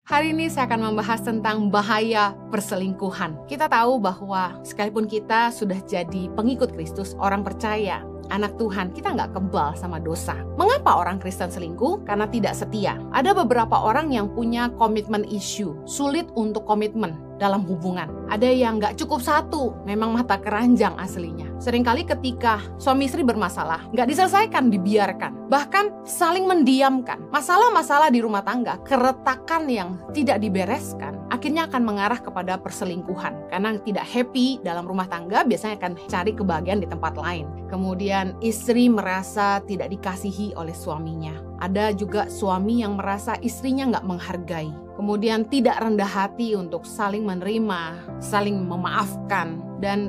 Hari ini saya akan membahas tentang bahaya perselingkuhan. Kita tahu bahwa sekalipun kita sudah jadi pengikut Kristus, orang percaya, anak Tuhan, kita nggak kebal sama dosa. Mengapa orang Kristen selingkuh? Karena tidak setia. Ada beberapa orang yang punya komitmen issue, sulit untuk komitmen dalam hubungan. Ada yang nggak cukup satu, memang mata keranjang aslinya. Seringkali ketika suami istri bermasalah, nggak diselesaikan, dibiarkan. Bahkan saling mendiamkan. Masalah-masalah di rumah tangga, keretakan yang tidak dibereskan, akhirnya akan mengarah kepada perselingkuhan. Karena tidak happy dalam rumah tangga, biasanya akan cari kebahagiaan di tempat lain. Kemudian istri merasa tidak dikasihi oleh suaminya. Ada juga suami yang merasa istrinya nggak menghargai. Kemudian tidak rendah hati untuk saling menerima, saling memaafkan, dan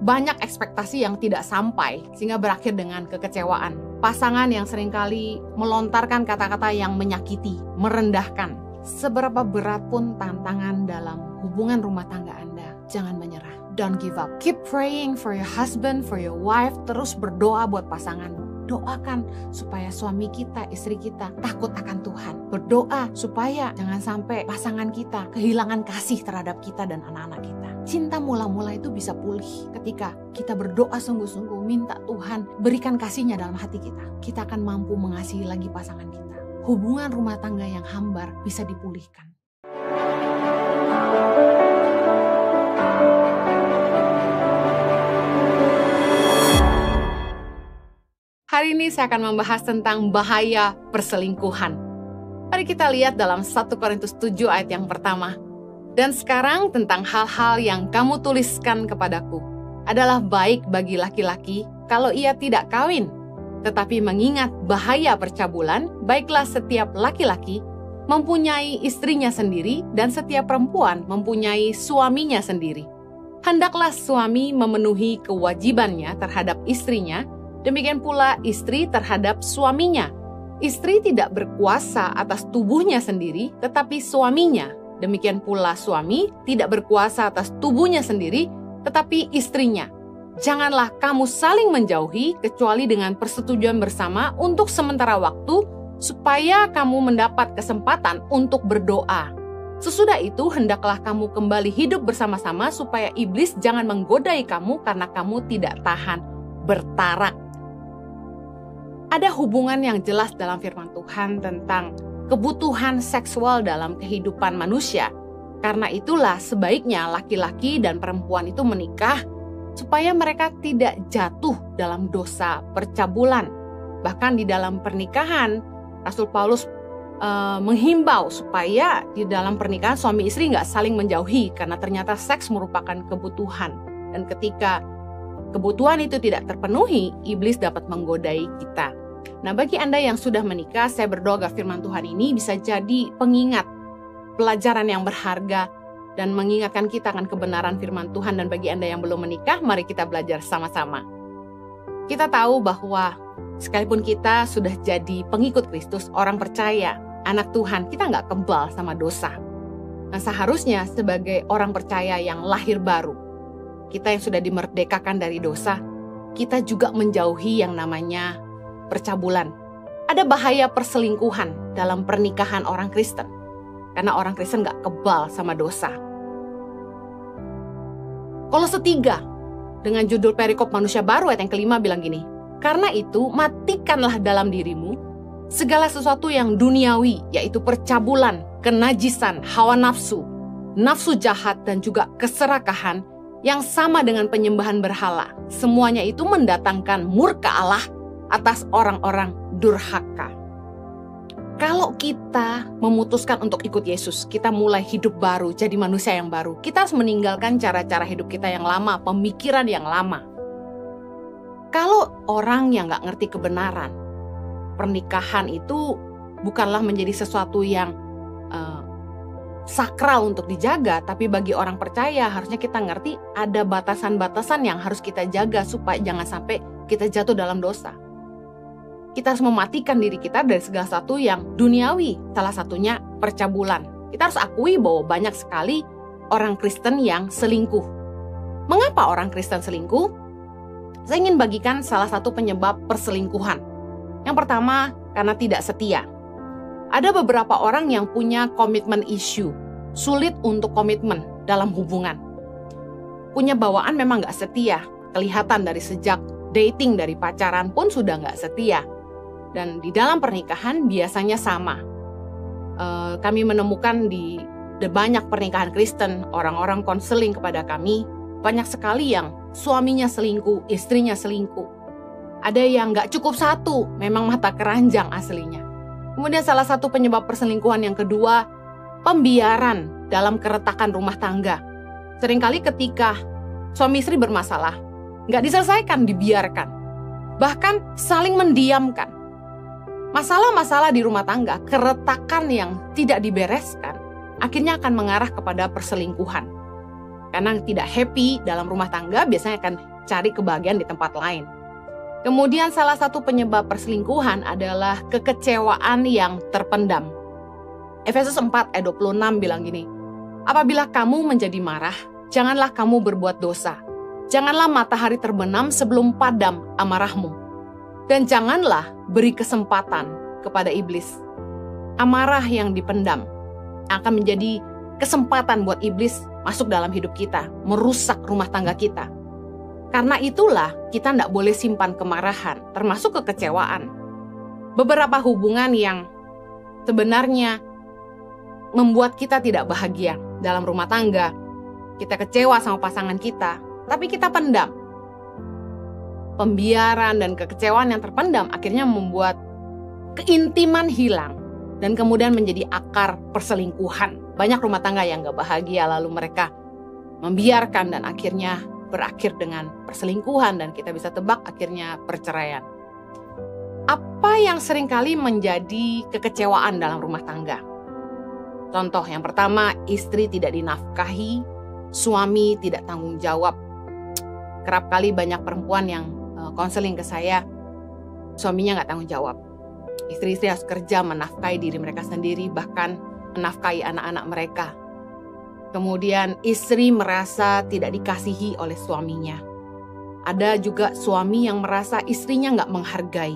banyak ekspektasi yang tidak sampai sehingga berakhir dengan kekecewaan. Pasangan yang seringkali melontarkan kata-kata yang menyakiti, merendahkan. Seberapa berat pun tantangan dalam hubungan rumah tangga Anda, jangan menyerah. Don't give up. Keep praying for your husband, for your wife. Terus berdoa buat pasanganmu. Doakan supaya suami kita, istri kita takut akan Tuhan. Berdoa supaya jangan sampai pasangan kita kehilangan kasih terhadap kita dan anak-anak kita. Cinta mula-mula itu bisa pulih ketika kita berdoa sungguh-sungguh, minta Tuhan berikan kasihnya dalam hati kita. Kita akan mampu mengasihi lagi pasangan kita. Hubungan rumah tangga yang hambar bisa dipulihkan. Hari ini saya akan membahas tentang bahaya perselingkuhan. Mari kita lihat dalam 1 Korintus 7 ayat yang pertama. Dan sekarang tentang hal-hal yang kamu tuliskan kepadaku adalah baik bagi laki-laki kalau ia tidak kawin. Tetapi mengingat bahaya percabulan, baiklah setiap laki-laki mempunyai istrinya sendiri dan setiap perempuan mempunyai suaminya sendiri. Hendaklah suami memenuhi kewajibannya terhadap istrinya, demikian pula istri terhadap suaminya. Istri tidak berkuasa atas tubuhnya sendiri, tetapi suaminya. Demikian pula suami tidak berkuasa atas tubuhnya sendiri, tetapi istrinya. Janganlah kamu saling menjauhi kecuali dengan persetujuan bersama untuk sementara waktu, supaya kamu mendapat kesempatan untuk berdoa. Sesudah itu hendaklah kamu kembali hidup bersama-sama supaya iblis jangan menggodai kamu karena kamu tidak tahan bertarak. Ada hubungan yang jelas dalam firman Tuhan tentang kebutuhan seksual dalam kehidupan manusia. Karena itulah sebaiknya laki-laki dan perempuan itu menikah supaya mereka tidak jatuh dalam dosa percabulan. Bahkan di dalam pernikahan, Rasul Paulus menghimbau supaya di dalam pernikahan suami istri nggak saling menjauhi karena ternyata seks merupakan kebutuhan. Dan ketika kebutuhan itu tidak terpenuhi, iblis dapat menggodai kita. Nah, bagi Anda yang sudah menikah, saya berdoa agar firman Tuhan ini bisa jadi pengingat, pelajaran yang berharga, dan mengingatkan kita akan kebenaran firman Tuhan. Dan bagi Anda yang belum menikah, mari kita belajar sama-sama. Kita tahu bahwa sekalipun kita sudah jadi pengikut Kristus, orang percaya, anak Tuhan, kita nggak kebal sama dosa. Nah, seharusnya sebagai orang percaya yang lahir baru, kita yang sudah dimerdekakan dari dosa, kita juga menjauhi yang namanya percabulan. Ada bahaya perselingkuhan dalam pernikahan orang Kristen. Karena orang Kristen gak kebal sama dosa. Kolose 3 dengan judul perikop manusia baru ayat yang kelima bilang gini. Karena itu matikanlah dalam dirimu segala sesuatu yang duniawi, yaitu percabulan, kenajisan, hawa nafsu, nafsu jahat, dan juga keserakahan yang sama dengan penyembahan berhala. Semuanya itu mendatangkan murka Allah atas orang-orang durhaka. Kalau kita memutuskan untuk ikut Yesus, kita mulai hidup baru, jadi manusia yang baru. Kita harus meninggalkan cara-cara hidup kita yang lama, pemikiran yang lama. Kalau orang yang gak ngerti kebenaran, pernikahan itu bukanlah menjadi sesuatu yang sakral untuk dijaga, tapi bagi orang percaya harusnya kita ngerti ada batasan-batasan yang harus kita jaga supaya jangan sampai kita jatuh dalam dosa. Kita harus mematikan diri kita dari segala sesuatu yang duniawi, salah satunya percabulan. Kita harus akui bahwa banyak sekali orang Kristen yang selingkuh. Mengapa orang Kristen selingkuh? Saya ingin bagikan salah satu penyebab perselingkuhan. Yang pertama, karena tidak setia. Ada beberapa orang yang punya komitmen issue, sulit untuk komitmen dalam hubungan. Punya bawaan memang gak setia, kelihatan dari sejak dating, dari pacaran pun sudah gak setia. Dan di dalam pernikahan biasanya sama. Kami menemukan di banyak pernikahan Kristen, orang-orang konseling kepada kami, banyak sekali yang suaminya selingkuh, istrinya selingkuh. Ada yang gak cukup satu, memang mata keranjang aslinya. Kemudian salah satu penyebab perselingkuhan yang kedua, pembiaran dalam keretakan rumah tangga. Seringkali ketika suami istri bermasalah, gak diselesaikan, dibiarkan. Bahkan saling mendiamkan. Masalah-masalah di rumah tangga, keretakan yang tidak dibereskan, akhirnya akan mengarah kepada perselingkuhan. Karena tidak happy dalam rumah tangga, biasanya akan cari kebahagiaan di tempat lain. Kemudian salah satu penyebab perselingkuhan adalah kekecewaan yang terpendam. Efesus 4 ayat 26 bilang gini, apabila kamu menjadi marah, janganlah kamu berbuat dosa. Janganlah matahari terbenam sebelum padam amarahmu. Dan janganlah beri kesempatan kepada iblis. Amarah yang dipendam akan menjadi kesempatan buat iblis masuk dalam hidup kita, merusak rumah tangga kita. Karena itulah kita tidak boleh simpan kemarahan, termasuk kekecewaan. Beberapa hubungan yang sebenarnya membuat kita tidak bahagia dalam rumah tangga, kita kecewa sama pasangan kita, tapi kita pendam. Pembiaran dan kekecewaan yang terpendam akhirnya membuat keintiman hilang dan kemudian menjadi akar perselingkuhan. Banyak rumah tangga yang gak bahagia, lalu mereka membiarkan dan akhirnya berakhir dengan perselingkuhan, dan kita bisa tebak akhirnya perceraian. Apa yang seringkali menjadi kekecewaan dalam rumah tangga? Contoh yang pertama, istri tidak dinafkahi, suami tidak tanggung jawab. Kerap kali banyak perempuan yang konseling ke saya, suaminya nggak tanggung jawab. Istri-istri harus kerja menafkahi diri mereka sendiri, bahkan menafkahi anak-anak mereka. Kemudian istri merasa tidak dikasihi oleh suaminya. Ada juga suami yang merasa istrinya nggak menghargai.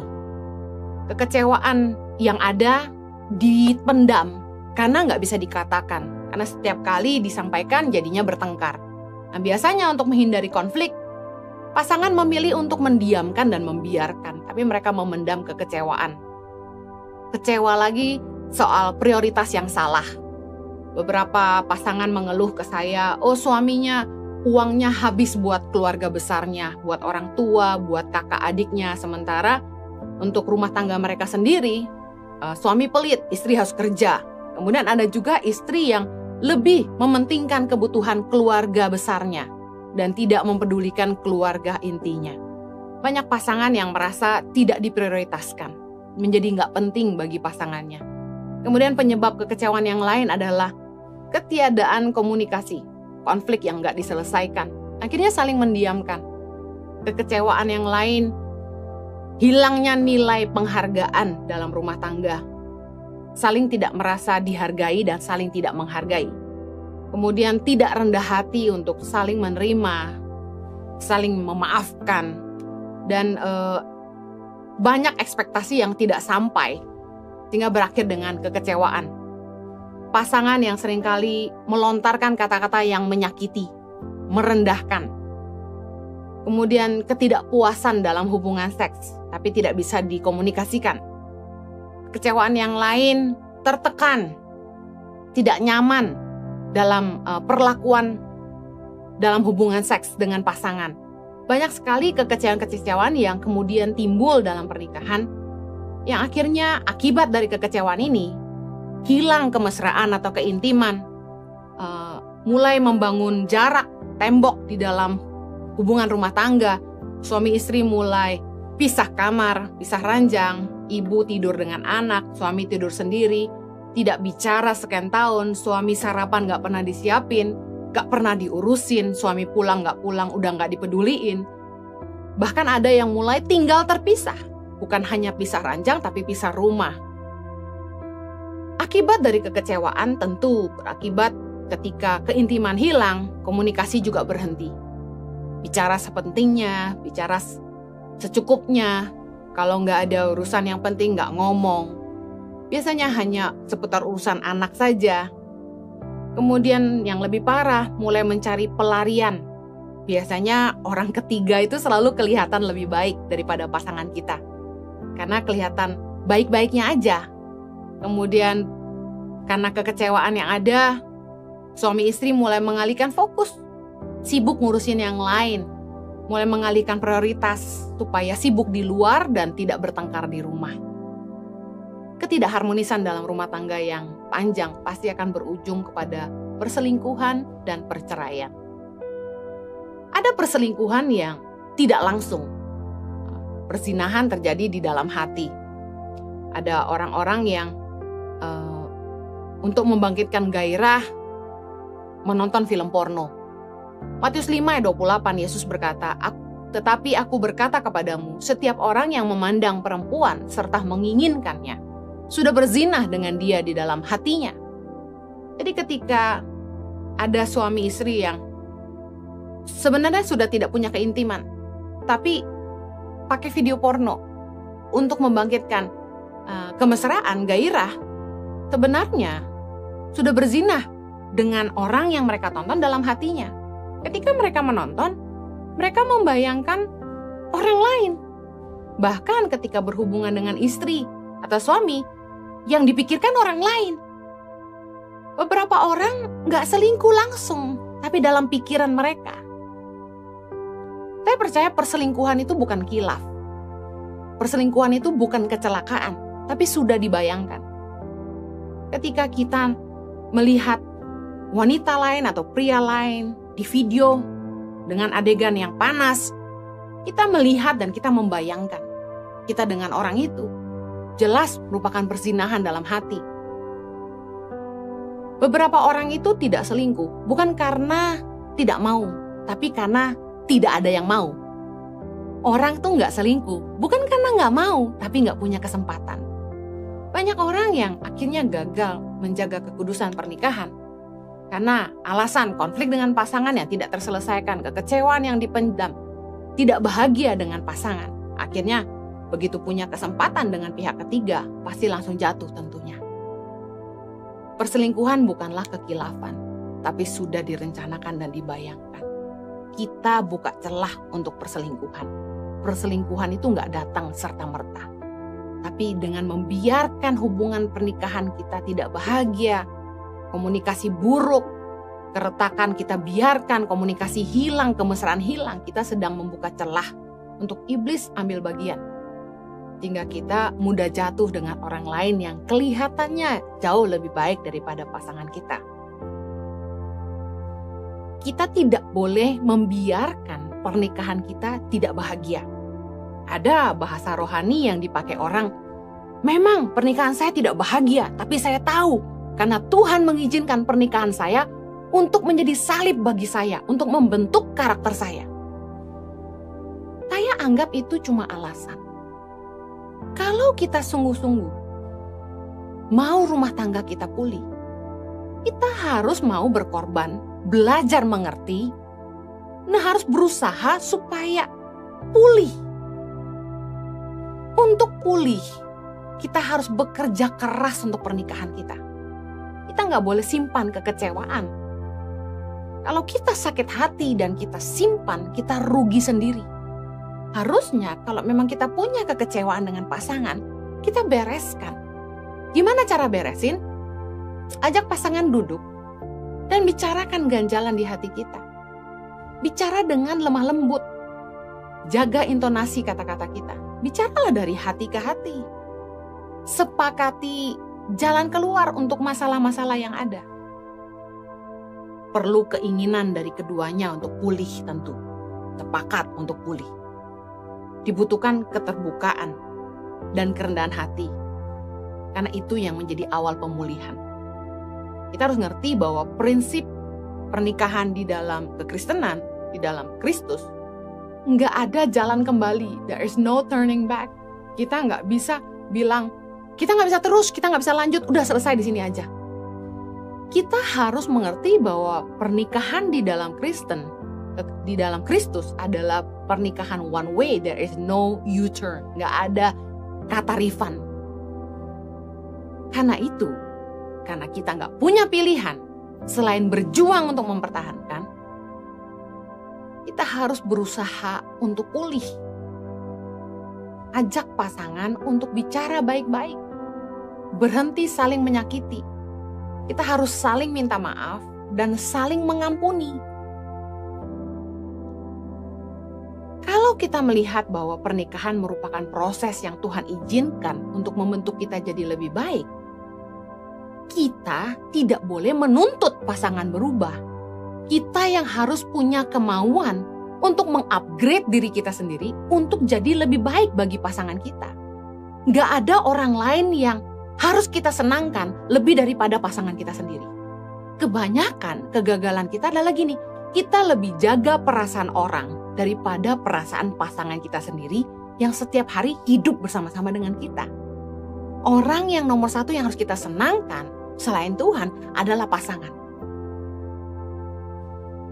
Kekecewaan yang ada dipendam karena nggak bisa dikatakan. Karena setiap kali disampaikan jadinya bertengkar. Nah, biasanya untuk menghindari konflik, pasangan memilih untuk mendiamkan dan membiarkan, tapi mereka memendam kekecewaan. Kecewa lagi soal prioritas yang salah. Beberapa pasangan mengeluh ke saya, oh suaminya uangnya habis buat keluarga besarnya, buat orang tua, buat kakak adiknya, sementara untuk rumah tangga mereka sendiri, suami pelit, istri harus kerja. Kemudian ada juga istri yang lebih mementingkan kebutuhan keluarga besarnya dan tidak mempedulikan keluarga intinya. Banyak pasangan yang merasa tidak diprioritaskan, menjadi nggak penting bagi pasangannya. Kemudian penyebab kekecewaan yang lain adalah ketiadaan komunikasi, konflik yang nggak diselesaikan, akhirnya saling mendiamkan. Kekecewaan yang lain, hilangnya nilai penghargaan dalam rumah tangga, saling tidak merasa dihargai dan saling tidak menghargai. Kemudian tidak rendah hati untuk saling menerima, saling memaafkan, dan banyak ekspektasi yang tidak sampai, sehingga berakhir dengan kekecewaan. Pasangan yang seringkali melontarkan kata-kata yang menyakiti, merendahkan. Kemudian ketidakpuasan dalam hubungan seks, tapi tidak bisa dikomunikasikan. Kekecewaan yang lain, tertekan, tidak nyaman dalam perlakuan dalam hubungan seks dengan pasangan. Banyak sekali kekecewaan-kekecewaan yang kemudian timbul dalam pernikahan, yang akhirnya akibat dari kekecewaan ini, hilang kemesraan atau keintiman, mulai membangun jarak, tembok di dalam hubungan rumah tangga. Suami istri mulai pisah kamar, pisah ranjang, ibu tidur dengan anak, suami tidur sendiri, tidak bicara sekian tahun, suami sarapan gak pernah disiapin, gak pernah diurusin, suami pulang gak pulang, udah gak dipeduliin. Bahkan ada yang mulai tinggal terpisah, bukan hanya pisah ranjang tapi pisah rumah. Akibat dari kekecewaan tentu berakibat ketika keintiman hilang, komunikasi juga berhenti. Bicara sepentingnya, bicara secukupnya, kalau nggak ada urusan yang penting nggak ngomong. biasanya hanya seputar urusan anak saja. Kemudian yang lebih parah, mulai mencari pelarian. Biasanya orang ketiga itu selalu kelihatan lebih baik daripada pasangan kita. Karena kelihatan baik-baiknya aja. Kemudian karena kekecewaan yang ada, suami istri mulai mengalihkan fokus. Sibuk ngurusin yang lain. Mulai mengalihkan prioritas supaya sibuk di luar dan tidak bertengkar di rumah. Ketidakharmonisan dalam rumah tangga yang panjang pasti akan berujung kepada perselingkuhan dan perceraian. Ada perselingkuhan yang tidak langsung. Perzinahan terjadi di dalam hati. Ada orang-orang yang untuk membangkitkan gairah menonton film porno. Matius 5 ayat 28 Yesus berkata, "Tetapi aku berkata kepadamu, setiap orang yang memandang perempuan serta menginginkannya sudah berzinah dengan dia di dalam hatinya." Jadi ketika ada suami istri yang sebenarnya sudah tidak punya keintiman, tapi pakai video porno untuk membangkitkan kemesraan, gairah, sebenarnya sudah berzinah dengan orang yang mereka tonton dalam hatinya. Ketika mereka menonton, mereka membayangkan orang lain. Bahkan ketika berhubungan dengan istri atau suami, yang dipikirkan orang lain. Beberapa orang gak selingkuh langsung, tapi dalam pikiran mereka. Saya percaya perselingkuhan itu bukan khilaf. Perselingkuhan itu bukan kecelakaan, tapi sudah dibayangkan. Ketika kita melihat wanita lain atau pria lain di video dengan adegan yang panas, kita melihat dan kita membayangkan kita dengan orang itu. Jelas merupakan perzinahan dalam hati. Beberapa orang itu tidak selingkuh, bukan karena tidak mau, tapi karena tidak ada yang mau. Orang tuh nggak selingkuh, bukan karena nggak mau, tapi nggak punya kesempatan. Banyak orang yang akhirnya gagal menjaga kekudusan pernikahan karena alasan konflik dengan pasangan yang tidak terselesaikan, kekecewaan yang dipendam, tidak bahagia dengan pasangan. Akhirnya begitu punya kesempatan dengan pihak ketiga, pasti langsung jatuh tentunya. Perselingkuhan bukanlah kekhilafan, tapi sudah direncanakan dan dibayangkan. Kita buka celah untuk perselingkuhan. Perselingkuhan itu nggak datang serta-merta. Tapi dengan membiarkan hubungan pernikahan kita tidak bahagia, komunikasi buruk, keretakan kita biarkan, komunikasi hilang, kemesraan hilang, kita sedang membuka celah untuk iblis ambil bagian. Sehingga kita mudah jatuh dengan orang lain yang kelihatannya jauh lebih baik daripada pasangan kita. Kita tidak boleh membiarkan pernikahan kita tidak bahagia. Ada bahasa rohani yang dipakai orang, memang pernikahan saya tidak bahagia, tapi saya tahu karena Tuhan mengizinkan pernikahan saya untuk menjadi salib bagi saya, untuk membentuk karakter saya. Saya anggap itu cuma alasan. Kalau kita sungguh-sungguh mau rumah tangga kita pulih, kita harus mau berkorban, belajar mengerti, harus berusaha supaya pulih. Untuk pulih, kita harus bekerja keras untuk pernikahan kita. Kita nggak boleh simpan kekecewaan. Kalau kita sakit hati dan kita simpan, kita rugi sendiri. Harusnya kalau memang kita punya kekecewaan dengan pasangan, kita bereskan. Gimana cara beresin? Ajak pasangan duduk dan bicarakan ganjalan di hati kita. Bicara dengan lemah lembut. Jaga intonasi kata-kata kita. Bicaralah dari hati ke hati. Sepakati jalan keluar untuk masalah-masalah yang ada. Perlu keinginan dari keduanya untuk pulih tentu. Sepakat untuk pulih. Dibutuhkan keterbukaan dan kerendahan hati. Karena itu yang menjadi awal pemulihan. Kita harus ngerti bahwa prinsip pernikahan di dalam kekristenan, di dalam Kristus, nggak ada jalan kembali. There is no turning back. Kita nggak bisa bilang, kita nggak bisa terus, kita nggak bisa lanjut, udah selesai di sini aja. Kita harus mengerti bahwa pernikahan di dalam Kristen, di dalam Kristus adalah pernikahan one way. There is no U-turn. Nggak ada kata refund. Karena itu, karena kita nggak punya pilihan selain berjuang untuk mempertahankan, kita harus berusaha untuk pulih. Ajak pasangan untuk bicara baik-baik. Berhenti saling menyakiti. Kita harus saling minta maaf dan saling mengampuni. Kalau kita melihat bahwa pernikahan merupakan proses yang Tuhan izinkan untuk membentuk kita jadi lebih baik, kita tidak boleh menuntut pasangan berubah. Kita yang harus punya kemauan untuk mengupgrade diri kita sendiri untuk jadi lebih baik bagi pasangan kita. Gak ada orang lain yang harus kita senangkan lebih daripada pasangan kita sendiri. Kebanyakan kegagalan kita adalah gini, kita lebih jaga perasaan orang daripada perasaan pasangan kita sendiri yang setiap hari hidup bersama-sama dengan kita. Orang yang nomor satu yang harus kita senangkan selain Tuhan adalah pasangan.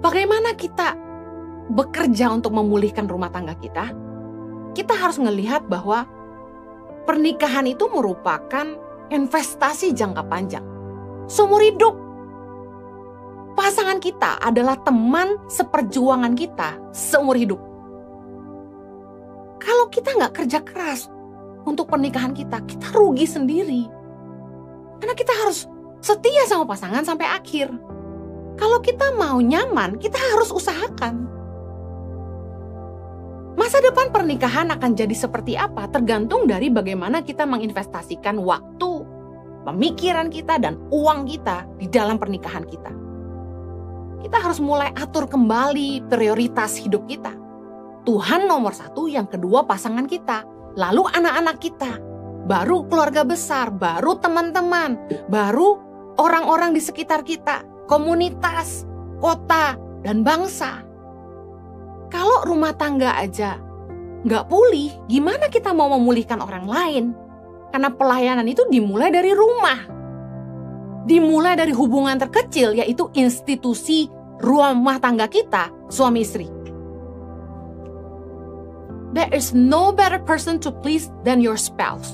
Bagaimana kita bekerja untuk memulihkan rumah tangga kita? Kita harus melihat bahwa pernikahan itu merupakan investasi jangka panjang. Seumur hidup. Pasangan kita adalah teman seperjuangan kita seumur hidup. Kalau kita nggak kerja keras untuk pernikahan kita, kita rugi sendiri. Karena kita harus setia sama pasangan sampai akhir. Kalau kita mau nyaman, kita harus usahakan. Masa depan pernikahan akan jadi seperti apa tergantung dari bagaimana kita menginvestasikan waktu, pemikiran kita, dan uang kita di dalam pernikahan kita. Kita harus mulai atur kembali prioritas hidup kita. Tuhan nomor satu, yang kedua pasangan kita, lalu anak-anak kita, baru keluarga besar, baru teman-teman, baru orang-orang di sekitar kita, komunitas, kota, dan bangsa. Kalau rumah tangga aja nggak pulih, gimana kita mau memulihkan orang lain? Karena pelayanan itu dimulai dari rumah. Dimulai dari hubungan terkecil, yaitu institusi rumah tangga kita, suami istri. There is no better person to please than your spouse.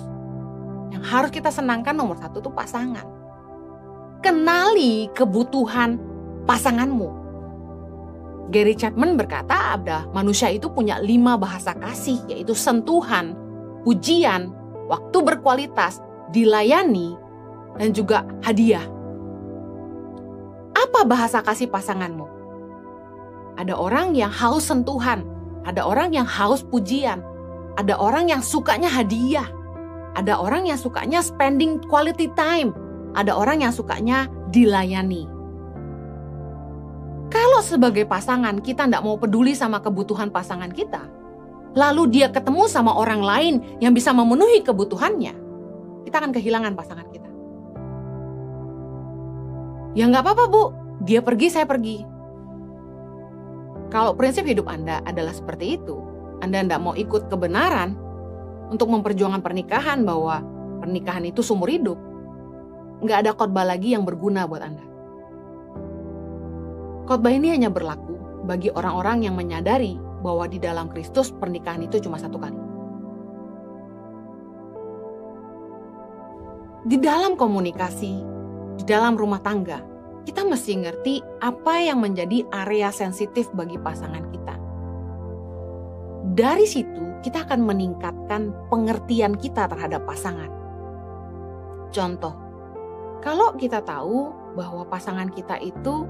Yang harus kita senangkan nomor satu itu pasangan. Kenali kebutuhan pasanganmu. Gary Chapman berkata, manusia itu punya 5 bahasa kasih, yaitu sentuhan, pujian, waktu berkualitas, dilayani, dan juga hadiah. Apa bahasa kasih pasanganmu? Ada orang yang haus sentuhan, ada orang yang haus pujian, ada orang yang sukanya hadiah, ada orang yang sukanya spending quality time, ada orang yang sukanya dilayani. Kalau sebagai pasangan kita tidak mau peduli sama kebutuhan pasangan kita, lalu dia ketemu sama orang lain yang bisa memenuhi kebutuhannya, kita akan kehilangan pasangan kita. Ya nggak apa-apa bu, dia pergi saya pergi. Kalau prinsip hidup Anda adalah seperti itu, Anda tidak mau ikut kebenaran untuk memperjuangkan pernikahan bahwa pernikahan itu seumur hidup, nggak ada khotbah lagi yang berguna buat Anda. Khotbah ini hanya berlaku bagi orang-orang yang menyadari bahwa di dalam Kristus pernikahan itu cuma satu kali. Di dalam komunikasi, di dalam rumah tangga, kita mesti ngerti apa yang menjadi area sensitif bagi pasangan kita. Dari situ, kita akan meningkatkan pengertian kita terhadap pasangan. Contoh, kalau kita tahu bahwa pasangan kita itu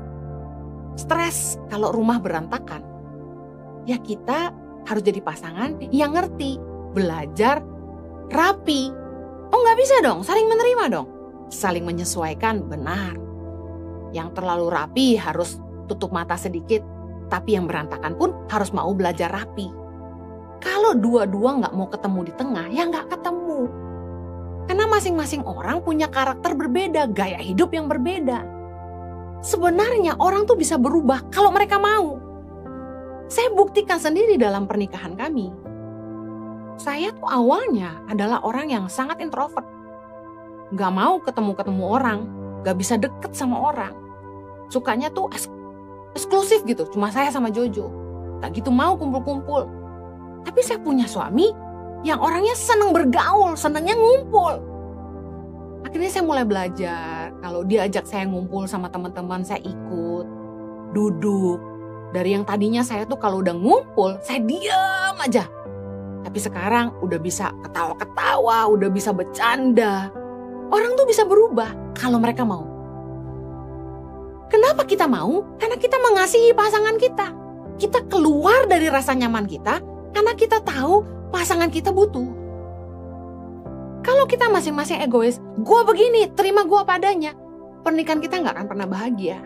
stres kalau rumah berantakan, ya kita harus jadi pasangan yang ngerti, belajar, rapi. Oh nggak bisa dong, saling menerima dong. Saling menyesuaikan, benar. Yang terlalu rapi harus tutup mata sedikit, tapi yang berantakan pun harus mau belajar rapi. Kalau dua-dua nggak mau ketemu di tengah, ya nggak ketemu. Karena masing-masing orang punya karakter berbeda, gaya hidup yang berbeda. Sebenarnya orang tuh bisa berubah kalau mereka mau. Saya buktikan sendiri dalam pernikahan kami. Saya tuh awalnya adalah orang yang sangat introvert. Gak mau ketemu-ketemu orang, gak bisa deket sama orang. Sukanya tuh eksklusif gitu, cuma saya sama Jojo. Gak gitu mau kumpul-kumpul. Tapi saya punya suami yang orangnya seneng bergaul, senengnya ngumpul. Akhirnya saya mulai belajar, kalau diajak saya ngumpul sama teman-teman, saya ikut, duduk. Dari yang tadinya saya tuh kalau udah ngumpul, saya diam aja. Tapi sekarang udah bisa ketawa-ketawa, udah bisa bercanda. Orang tuh bisa berubah kalau mereka mau. Kenapa kita mau? Karena kita mengasihi pasangan kita. Kita keluar dari rasa nyaman kita karena kita tahu pasangan kita butuh. Kalau kita masing-masing egois, gue begini, terima gue padanya, pernikahan kita gak akan pernah bahagia.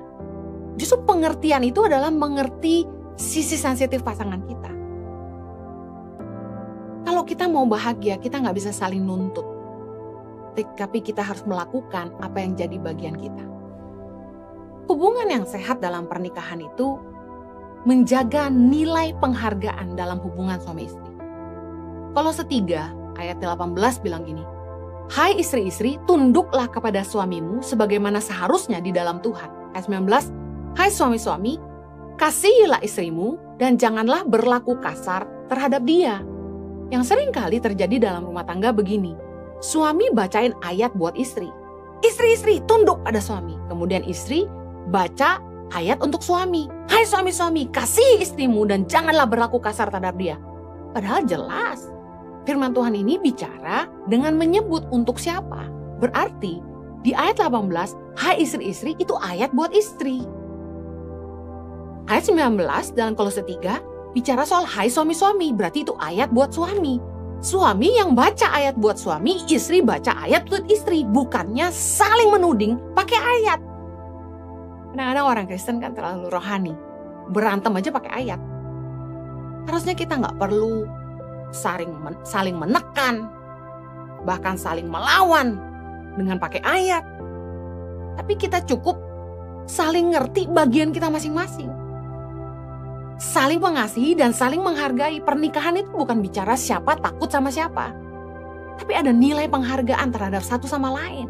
Justru pengertian itu adalah mengerti sisi sensitif pasangan kita. Kalau kita mau bahagia, kita gak bisa saling nuntut. Tapi kita harus melakukan apa yang jadi bagian kita. Hubungan yang sehat dalam pernikahan itu menjaga nilai penghargaan dalam hubungan suami istri. Kolose 3 ayat 18 bilang gini, hai istri-istri, tunduklah kepada suamimu sebagaimana seharusnya di dalam Tuhan. Ayat 19, hai suami-suami, kasihilah istrimu dan janganlah berlaku kasar terhadap dia. Yang sering kali terjadi dalam rumah tangga begini, suami bacain ayat buat istri. Istri-istri tunduk pada suami. Kemudian istri baca ayat untuk suami. Hai suami-suami, kasihi istrimu dan janganlah berlaku kasar terhadap dia. Padahal jelas firman Tuhan ini bicara dengan menyebut untuk siapa. Berarti di ayat 18, hai istri-istri itu ayat buat istri. Ayat 19 dalam Kolose 3 bicara soal hai suami-suami, berarti itu ayat buat suami. Suami yang baca ayat buat suami, istri baca ayat buat istri. Bukannya saling menuding pakai ayat. Kadang-kadang orang Kristen kan terlalu rohani. Berantem aja pakai ayat. Harusnya kita gak perlu saling menekan, bahkan saling melawan dengan pakai ayat. Tapi kita cukup saling ngerti bagian kita masing-masing. Saling mengasihi dan saling menghargai. Pernikahan itu bukan bicara siapa takut sama siapa, tapi ada nilai penghargaan terhadap satu sama lain.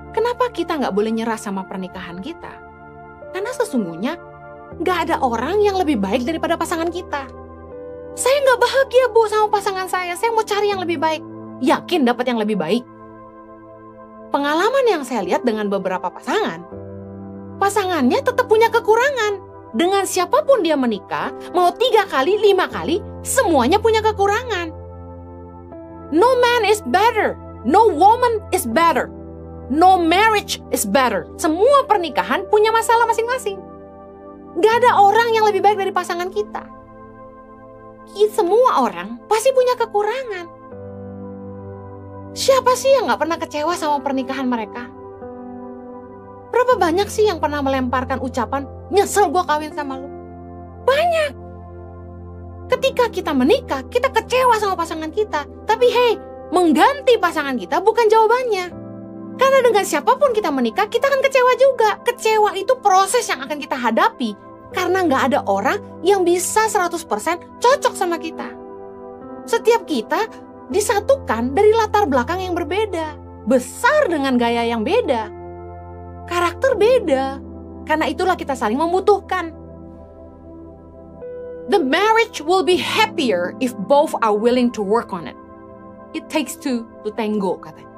Kenapa kita gak boleh nyerah sama pernikahan kita? Karena sesungguhnya gak ada orang yang lebih baik daripada pasangan kita. Saya gak bahagia bu sama pasangan saya mau cari yang lebih baik. Yakin dapat yang lebih baik? Pengalaman yang saya lihat dengan beberapa pasangannya tetap punya kekurangan. Dengan siapapun dia menikah, mau 3 kali, 5 kali, semuanya punya kekurangan. No man is better, no woman is better, no marriage is better. Semua pernikahan punya masalah masing-masing. Gak ada orang yang lebih baik dari pasangan kita. Semua orang pasti punya kekurangan. Siapa sih yang gak pernah kecewa sama pernikahan mereka? Berapa banyak sih yang pernah melemparkan ucapan, nyesel gue kawin sama lu? Banyak. Ketika kita menikah, kita kecewa sama pasangan kita. Tapi hey, mengganti pasangan kita bukan jawabannya. Karena dengan siapapun kita menikah, kita akan kecewa juga. Kecewa itu proses yang akan kita hadapi. Karena gak ada orang yang bisa 100% cocok sama kita. Setiap kita disatukan dari latar belakang yang berbeda. Besar dengan gaya yang beda. Karakter beda. Karena itulah kita saling membutuhkan. The marriage will be happier if both are willing to work on it. It takes two to tango, katanya.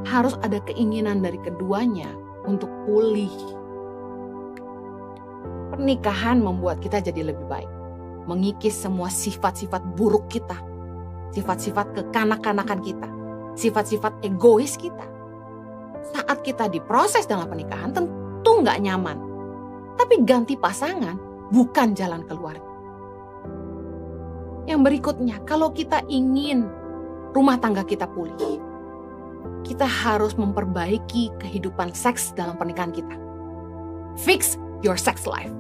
Harus ada keinginan dari keduanya untuk pulih. Pernikahan membuat kita jadi lebih baik. Mengikis semua sifat-sifat buruk kita. Sifat-sifat kekanak-kanakan kita. Sifat-sifat egois kita. Saat kita diproses dalam pernikahan tentu nggak nyaman. Tapi ganti pasangan bukan jalan keluarnya. Yang berikutnya, kalau kita ingin rumah tangga kita pulih, kita harus memperbaiki kehidupan seks dalam pernikahan kita. Fix your sex life.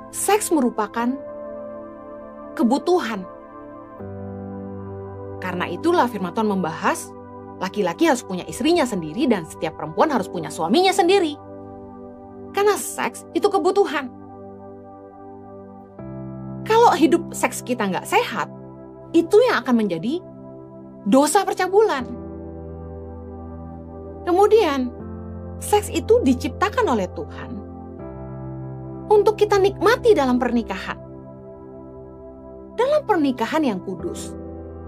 Seks merupakan kebutuhan. Karena itulah firman Tuhan membahas laki-laki harus punya istrinya sendiri dan setiap perempuan harus punya suaminya sendiri. Karena seks itu kebutuhan. Kalau hidup seks kita nggak sehat, itu yang akan menjadi dosa percabulan. Kemudian, seks itu diciptakan oleh Tuhan untuk kita nikmati dalam pernikahan. Dalam pernikahan yang kudus,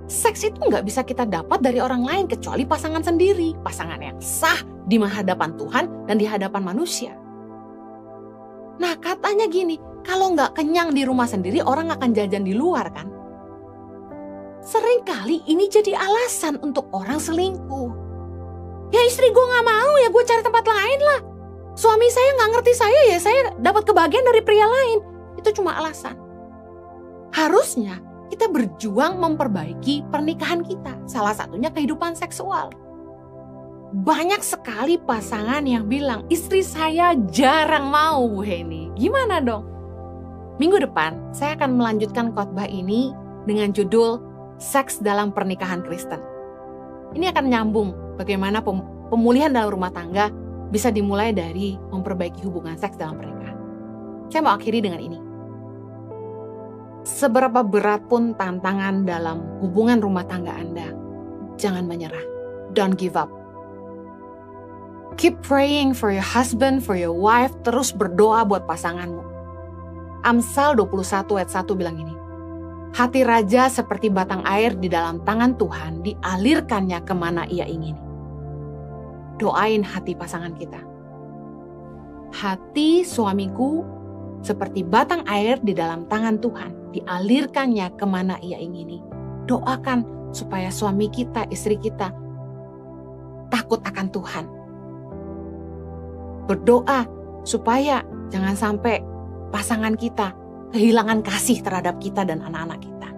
Seks itu nggak bisa kita dapat dari orang lain kecuali pasangan sendiri. Pasangan yang sah di hadapan Tuhan dan di hadapan manusia. Nah katanya gini, kalau nggak kenyang di rumah sendiri orang akan jajan di luar kan. Seringkali ini jadi alasan untuk orang selingkuh. Ya istri gue gak mau, ya gue cari tempat lain lah. Suami saya gak ngerti saya, ya saya dapat kebahagiaan dari pria lain. Itu cuma alasan. Harusnya kita berjuang memperbaiki pernikahan kita. Salah satunya kehidupan seksual. Banyak sekali pasangan yang bilang, istri saya jarang mau Bu Heni. Gimana dong? Minggu depan saya akan melanjutkan khotbah ini dengan judul Seks dalam Pernikahan Kristen. Ini akan nyambung bagaimana pemulihan dalam rumah tangga bisa dimulai dari memperbaiki hubungan seks dalam pernikahan. Saya mau akhiri dengan ini. Seberapa berat pun tantangan dalam hubungan rumah tangga Anda, jangan menyerah. Don't give up. Keep praying for your husband, for your wife. Terus berdoa buat pasanganmu. Amsal 21 ayat 1 bilang ini. Hati raja seperti batang air di dalam tangan Tuhan, dialirkannya kemana ia ingini. Doain hati pasangan kita. Hati suamiku seperti batang air di dalam tangan Tuhan, dialirkannya kemana ia ingini. Doakan supaya suami kita, istri kita takut akan Tuhan. Berdoa supaya jangan sampai pasangan kita kehilangan kasih terhadap kita dan anak-anak kita.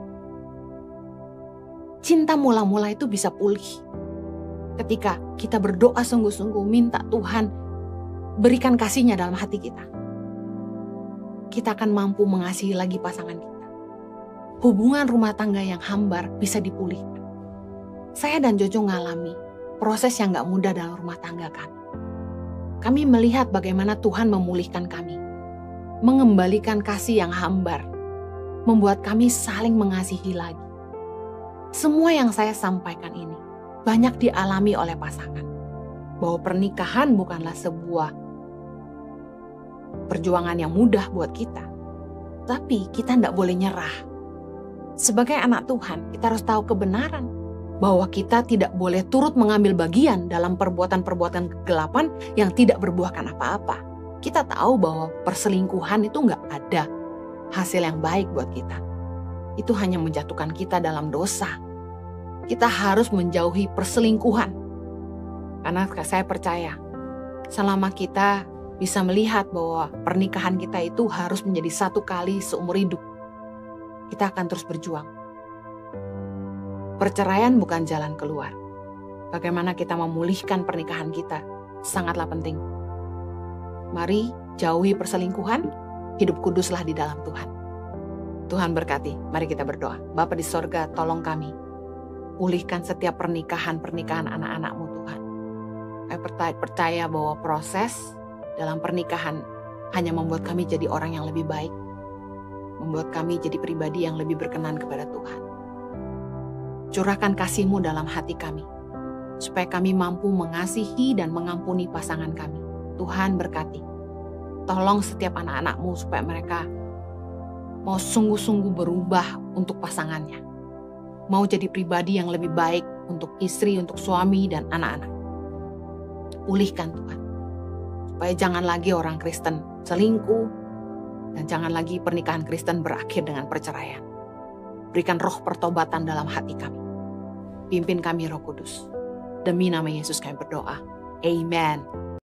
Cinta mula-mula itu bisa pulih ketika kita berdoa sungguh-sungguh, minta Tuhan berikan kasih-Nya dalam hati kita. Kita akan mampu mengasihi lagi pasangan kita. Hubungan rumah tangga yang hambar bisa dipulihkan. Saya dan Jojo ngalami proses yang gak mudah dalam rumah tangga kami. Kami melihat bagaimana Tuhan memulihkan kami, mengembalikan kasih yang hambar, membuat kami saling mengasihi lagi. Semua yang saya sampaikan ini banyak dialami oleh pasangan. Bahwa pernikahan bukanlah sebuah perjuangan yang mudah buat kita. Tapi kita tidak boleh nyerah. Sebagai anak Tuhan, kita harus tahu kebenaran. Bahwa kita tidak boleh turut mengambil bagian dalam perbuatan-perbuatan kegelapan yang tidak berbuahkan apa-apa. Kita tahu bahwa perselingkuhan itu nggak ada hasil yang baik buat kita. Itu hanya menjatuhkan kita dalam dosa. Kita harus menjauhi perselingkuhan. Karena saya percaya, selama kita bisa melihat bahwa pernikahan kita itu harus menjadi satu kali seumur hidup, kita akan terus berjuang. Perceraian bukan jalan keluar. Bagaimana kita memulihkan pernikahan kita sangatlah penting. Mari jauhi perselingkuhan, hidup kuduslah di dalam Tuhan. Tuhan berkati, mari kita berdoa. Bapa di sorga, tolong kami. Pulihkan setiap pernikahan anak-anak-Mu Tuhan. Saya percaya bahwa proses dalam pernikahan hanya membuat kami jadi orang yang lebih baik. Membuat kami jadi pribadi yang lebih berkenan kepada Tuhan. Curahkan kasih-Mu dalam hati kami. Supaya kami mampu mengasihi dan mengampuni pasangan kami. Tuhan berkati. Tolong setiap anak-anak-Mu supaya mereka mau sungguh-sungguh berubah untuk pasangannya. Mau jadi pribadi yang lebih baik untuk istri, untuk suami, dan anak-anak. Pulihkan Tuhan. Supaya jangan lagi orang Kristen selingkuh, dan jangan lagi pernikahan Kristen berakhir dengan perceraian. Berikan roh pertobatan dalam hati kami. Pimpin kami Roh Kudus. Demi nama Yesus kami berdoa. Amen.